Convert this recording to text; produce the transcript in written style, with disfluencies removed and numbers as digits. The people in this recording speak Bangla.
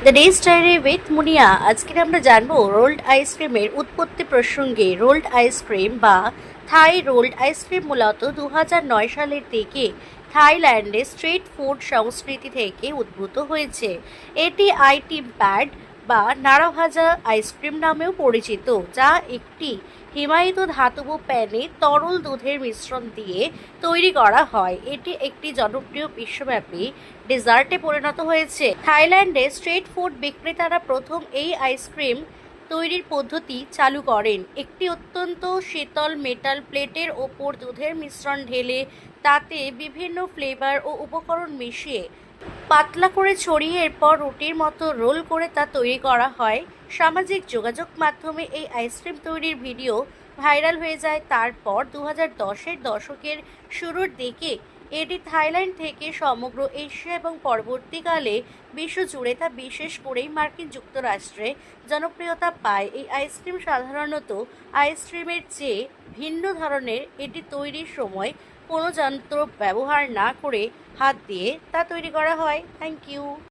দ্য ডেজ ডায়েরি উইথ মুনিয়া। আজকে আমরা জানবো রোল্ড আইসক্রিমের উৎপত্তি প্রসঙ্গে। রোল্ড আইসক্রিম বা থাই রোল্ড আইসক্রিম মূলত 2009 সালের দিকে থাইল্যান্ডে স্ট্রিট ফুড সংস্কৃতি থেকে উদ্ভূত হয়েছে। এটি আইটি প্যাড বা নাড়া ভাজা আইসক্রিম নামেও পরিচিত, যা একটি হিমায়িত ধাতব প্যানে তরল দুধের মিশ্রণ দিয়ে তৈরি করা হয়। এটি একটি জনপ্রিয় বিশ্বব্যাপী ডেজার্টে পরিণত হয়েছে। থাইল্যান্ডে স্ট্রিট ফুড বিক্রেতারা প্রথম এই আইসক্রিম তৈরির পদ্ধতি চালু করেন। একটি অত্যন্ত শীতল মেটাল প্লেটের ওপর দুধের মিশ্রণ ঢেলে তাতে বিভিন্ন ফ্লেভার ও উপকরণ মিশিয়ে পাতলা করে ছড়িয়ে এরপর রুটির মতো রোল করে তা তৈরি করা হয়। সামাজিক যোগাযোগ মাধ্যমে এই আইসক্রিম তৈরির ভিডিও ভাইরাল হয়ে যায়। তারপর 2010-এর দশকের শুরুর দিকে এটি থাইল্যান্ড থেকে সমগ্র এশিয়া এবং পরবর্তীকালে বিশ্বজুড়ে, তা বিশেষ করেই মার্কিন যুক্তরাষ্ট্রে জনপ্রিয়তা পায়। এই আইসক্রিম সাধারণত আইসক্রিমের চেয়ে ভিন্ন ধরনের। এটি তৈরির সময় কোনো যন্ত্র ব্যবহার না করে হাত দিয়ে তা তৈরি করা হয়। Thank you.